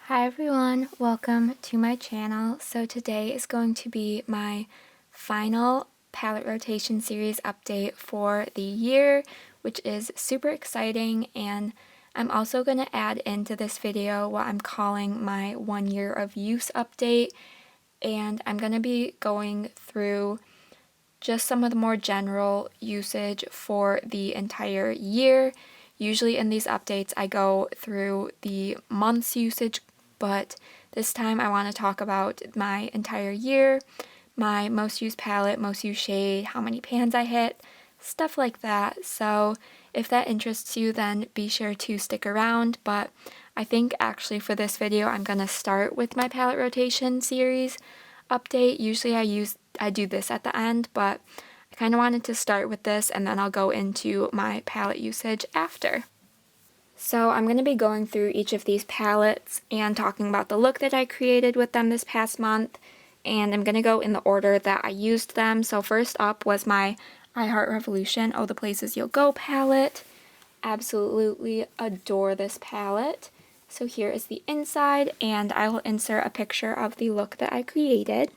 Hi everyone, welcome to my channel. So today is going to be my final palette rotation series update for the year, which is super exciting, and I'm also going to add into this video what I'm calling my 1 year of use update, and I'm going to be going through just some of the more general usage for the entire year. Usually in these updates I go through the month's usage, but this time I want to talk about my entire year, my most used palette, most used shade, how many pans I hit, stuff like that. So if that interests you, then be sure to stick around. But I think actually for this video I'm going to start with my palette rotation series update. Usually I do this at the end, but I kind of wanted to start with this and then I'll go into my palette usage after. So I'm going to be going through each of these palettes and talking about the look that I created with them this past month, and I'm going to go in the order that I used them. So first up was my I Heart Revolution Oh the Places You'll Go palette. Absolutely adore this palette. So here is the inside, and I will insert a picture of the look that I created.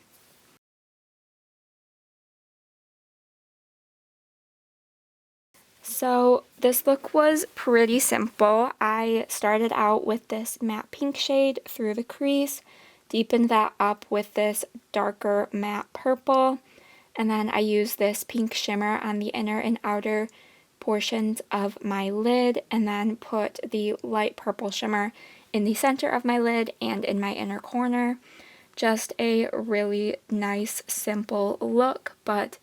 So this look was pretty simple. I started out with this matte pink shade through the crease, deepened that up with this darker matte purple, and then I used this pink shimmer on the inner and outer portions of my lid, and then put the light purple shimmer in the center of my lid and in my inner corner. Just a really nice, simple look, but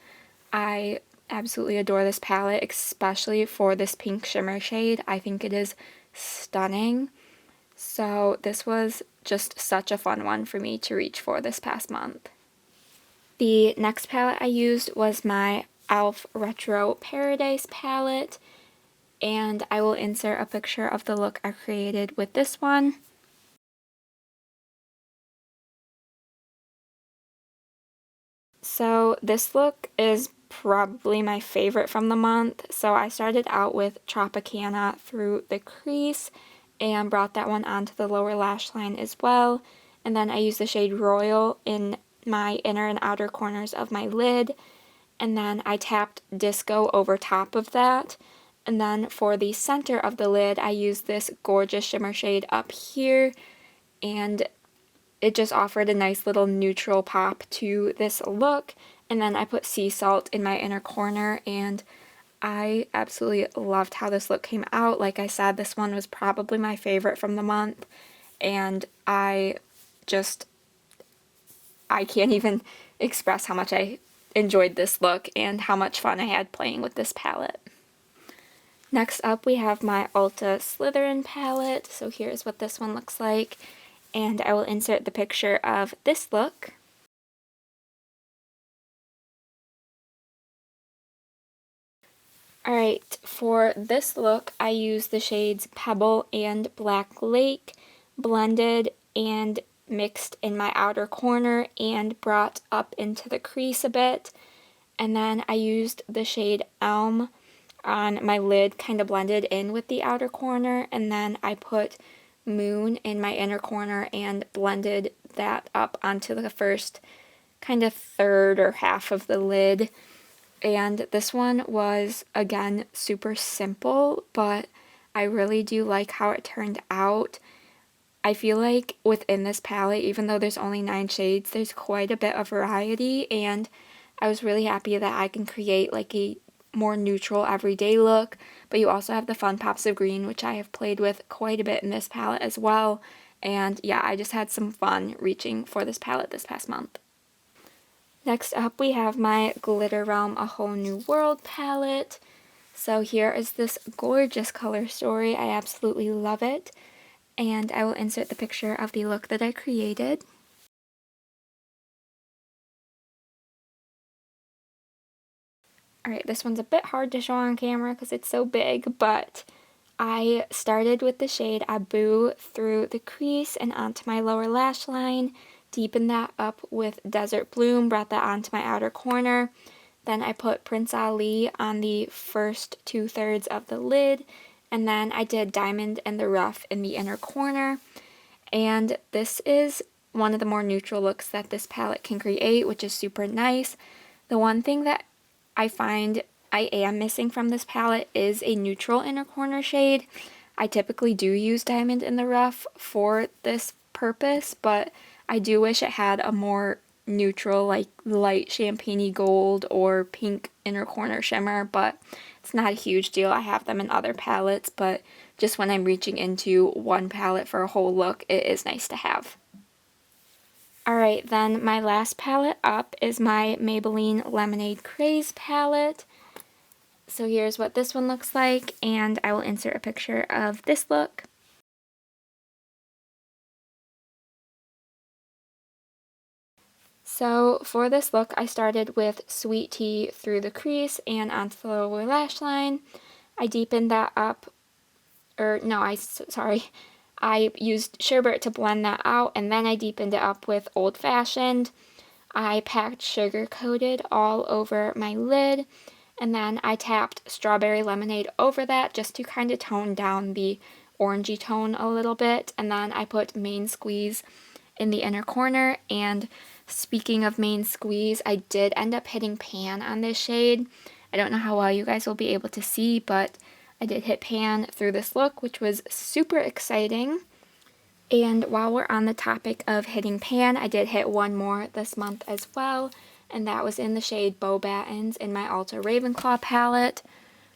I absolutely adore this palette, especially for this pink shimmer shade. I think it is stunning. So this was just such a fun one for me to reach for this past month. The next palette I used was my e.l.f. Retro Paradise palette, and I will insert a picture of the look I created with this one. So this look is probably my favorite from the month. So I started out with Tropicana through the crease and brought that one onto the lower lash line as well. And then I used the shade Royal in my inner and outer corners of my lid. And then I tapped Disco over top of that. And then for the center of the lid, I used this gorgeous shimmer shade up here, and it just offered a nice little neutral pop to this look. And then I put sea salt in my inner corner, and I absolutely loved how this look came out. Like I said, this one was probably my favorite from the month, and I can't even express how much I enjoyed this look and how much fun I had playing with this palette. Next up we have my Ulta Slytherin palette. So here's what this one looks like, and I will insert the picture of this look. Alright, for this look I used the shades Pebble and Black Lake, blended and mixed in my outer corner and brought up into the crease a bit. And then I used the shade Elm on my lid, kind of blended in with the outer corner, and then I put Moon in my inner corner and blended that up onto the first kind of third or half of the lid. And this one was, again, super simple, but I really do like how it turned out. I feel like within this palette, even though there's only 9 shades, there's quite a bit of variety, and I was really happy that I can create like a more neutral everyday look, but you also have the fun pops of green, which I have played with quite a bit in this palette as well. And yeah, I just had some fun reaching for this palette this past month. Next up we have my Glitter Realm A Whole New World palette. So here is this gorgeous color story. I absolutely love it. And I will insert the picture of the look that I created. Alright, this one's a bit hard to show on camera because it's so big, but I started with the shade Abu through the crease and onto my lower lash line, deepened that up with Desert Bloom, brought that onto my outer corner. Then I put Prince Ali on the first 2/3 of the lid, and then I did Diamond in the Rough in the inner corner. And this is one of the more neutral looks that this palette can create, which is super nice. The one thing that I find I am missing from this palette is a neutral inner corner shade. I typically do use Diamond in the Rough for this purpose, but I do wish it had a more neutral, like light champagne-y gold or pink inner corner shimmer, but it's not a huge deal. I have them in other palettes, but just when I'm reaching into one palette for a whole look, it is nice to have. Alright, then my last palette up is my Maybelline Lemonade Craze palette. So here's what this one looks like, and I will insert a picture of this look. So for this look, I started with Sweet Tea through the crease and onto the lower lash line. I deepened that up, I used sherbet to blend that out, and then I deepened it up with Old Fashioned. I packed sugar coated all over my lid, and then I tapped Strawberry Lemonade over that just to kind of tone down the orangey tone a little bit, and then I put Main Squeeze in the inner corner. And speaking of Main Squeeze, I did end up hitting pan on this shade. I don't know how well you guys will be able to see, but I did hit pan through this look, which was super exciting. And while we're on the topic of hitting pan, I did hit one more this month as well, and that was in the shade Bow Battens in my Ulta Ravenclaw palette.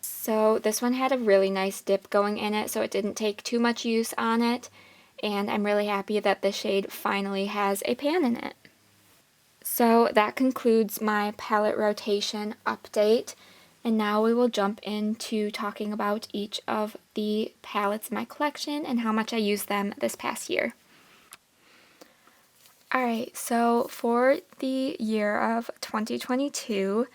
So this one had a really nice dip going in it, so it didn't take too much use on it, and I'm really happy that this shade finally has a pan in it. So that concludes my palette rotation update, and now we will jump into talking about each of the palettes in my collection and how much I used them this past year. Alright, so for the year of 2022,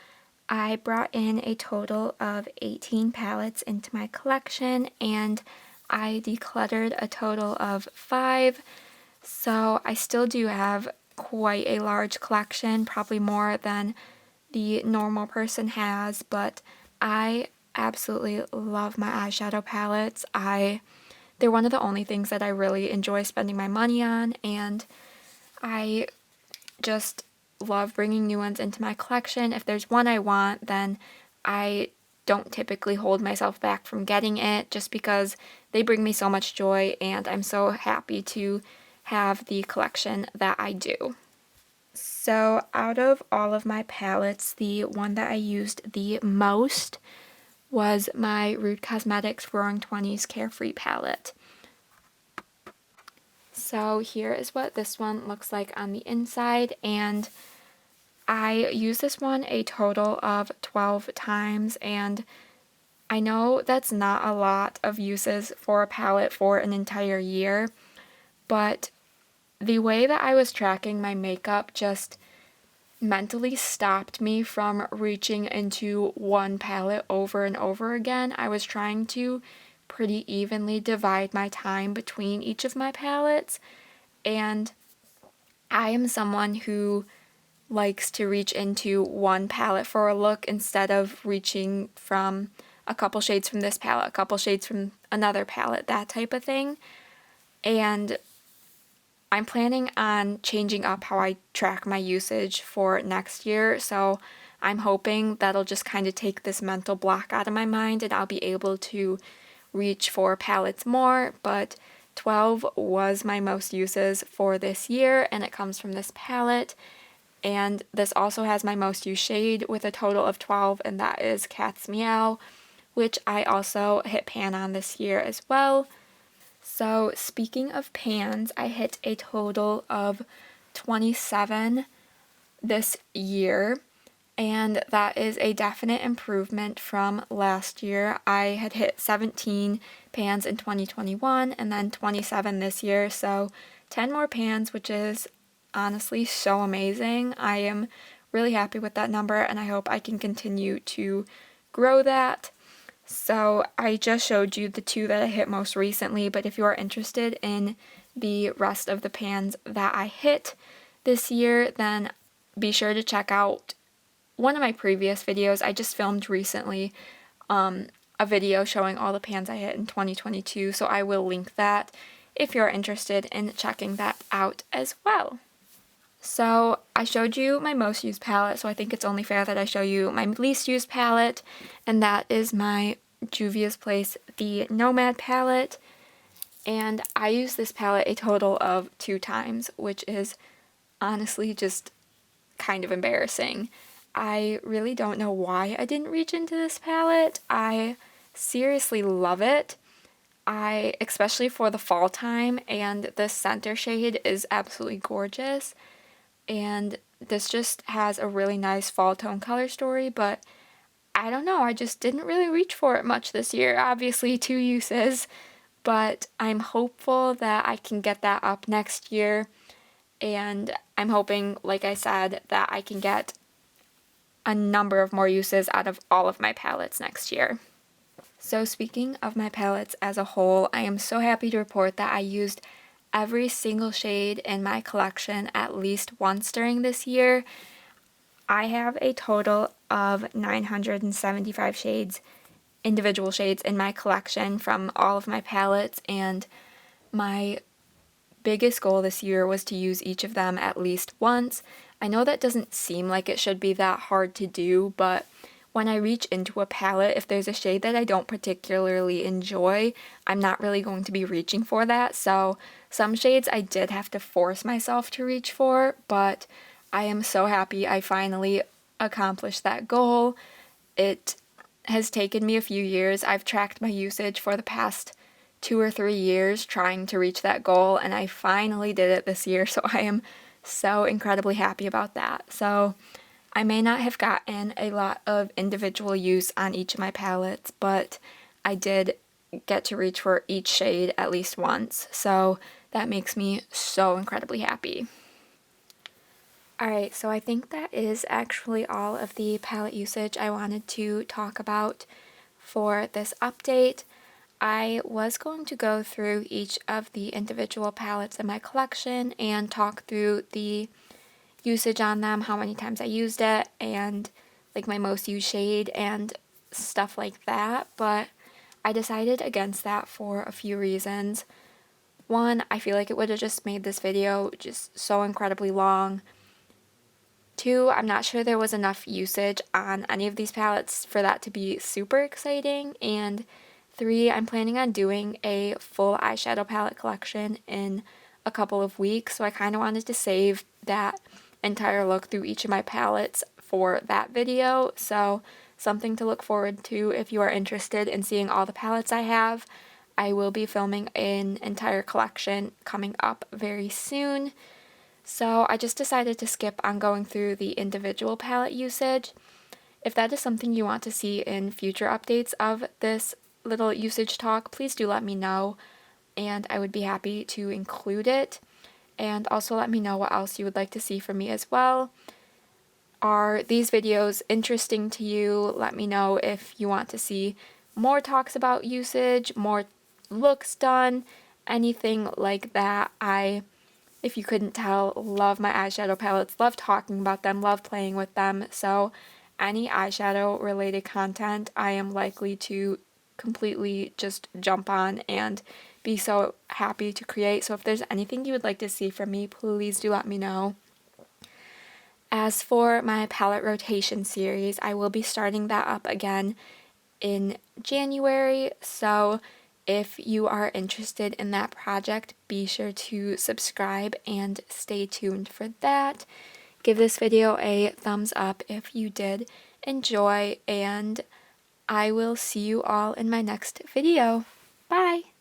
I brought in a total of 18 palettes into my collection, and I decluttered a total of 5, so I still do have quite a large collection, probably more than the normal person has, but I absolutely love my eyeshadow palettes. They're one of the only things that I really enjoy spending my money on, and I just love bringing new ones into my collection. If there's one I want, then I don't typically hold myself back from getting it just because they bring me so much joy, and I'm so happy to have the collection that I do. So out of all of my palettes, the one that I used the most was my Rude Cosmetics Roaring 20s Carefree palette. So here is what this one looks like on the inside, and I used this one a total of 12 times, and I know that's not a lot of uses for a palette for an entire year, but the way that I was tracking my makeup just mentally stopped me from reaching into one palette over and over again. I was trying to pretty evenly divide my time between each of my palettes, and I am someone who likes to reach into one palette for a look instead of reaching from a couple shades from this palette, a couple shades from another palette, that type of thing. And I'm planning on changing up how I track my usage for next year, so I'm hoping that'll just kind of take this mental block out of my mind and I'll be able to reach for palettes more, but 12 was my most uses for this year, and it comes from this palette. And this also has my most used shade with a total of 12, and that is Cat's Meow, which I also hit pan on this year as well. So speaking of pans, I hit a total of 27 this year, and that is a definite improvement from last year. I had hit 17 pans in 2021 and then 27 this year, so 10 more pans, which is honestly so amazing. I am really happy with that number, and I hope I can continue to grow that. So I just showed you the 2 that I hit most recently, but if you are interested in the rest of the pans that I hit this year, then be sure to check out one of my previous videos. I just filmed recently a video showing all the pans I hit in 2022, so I will link that if you're interested in checking that out as well. So I showed you my most used palette, so I think it's only fair that I show you my least used palette, and that is my Juvia's Place the Nomad palette. And I used this palette a total of 2 times, which is honestly just kind of embarrassing. I really don't know why I didn't reach into this palette. I seriously love it. Especially for the fall time, and the center shade is absolutely gorgeous. And this just has a really nice fall tone color story, but I don't know, I just didn't really reach for it much this year. Obviously 2 uses, but I'm hopeful that I can get that up next year, and I'm hoping, like I said, that I can get a number of more uses out of all of my palettes next year. So speaking of my palettes as a whole, I am so happy to report that I used every single shade in my collection at least once during this year. I have a total of 975 shades, individual shades in my collection from all of my palettes, and my biggest goal this year was to use each of them at least once. I know that doesn't seem like it should be that hard to do, but when I reach into a palette, if there's a shade that I don't particularly enjoy, I'm not really going to be reaching for that. So some shades I did have to force myself to reach for, but I am so happy I finally accomplished that goal. It has taken me a few years. I've tracked my usage for the past 2 or 3 years trying to reach that goal, and I finally did it this year, so I am so incredibly happy about that. So I may not have gotten a lot of individual use on each of my palettes, but I did get to reach for each shade at least once, so that makes me so incredibly happy. Alright, so I think that is actually all of the palette usage I wanted to talk about for this update. I was going to go through each of the individual palettes in my collection and talk through the usage on them, how many times I used it, and like my most used shade and stuff like that, but I decided against that for a few reasons. One, I feel like it would have just made this video just so incredibly long. 2, I'm not sure there was enough usage on any of these palettes for that to be super exciting. And 3, I'm planning on doing a full eyeshadow palette collection in a couple of weeks, so I kind of wanted to save that entire look through each of my palettes for that video. So something to look forward to if you are interested in seeing all the palettes I have. I will be filming an entire collection coming up very soon. So I just decided to skip on going through the individual palette usage. If that is something you want to see in future updates of this little usage talk, please do let me know, and I would be happy to include it. And also let me know what else you would like to see from me as well. Are these videos interesting to you? Let me know if you want to see more talks about usage, more looks done, anything like that. If you couldn't tell, love my eyeshadow palettes, love talking about them, love playing with them. So any eyeshadow related content I am likely to completely just jump on and be so happy to create. So if there's anything you would like to see from me, please do let me know. As for my palette rotation series, I will be starting that up again in January. So if you are interested in that project, be sure to subscribe and stay tuned for that. Give this video a thumbs up if you did enjoy, and I will see you all in my next video. Bye!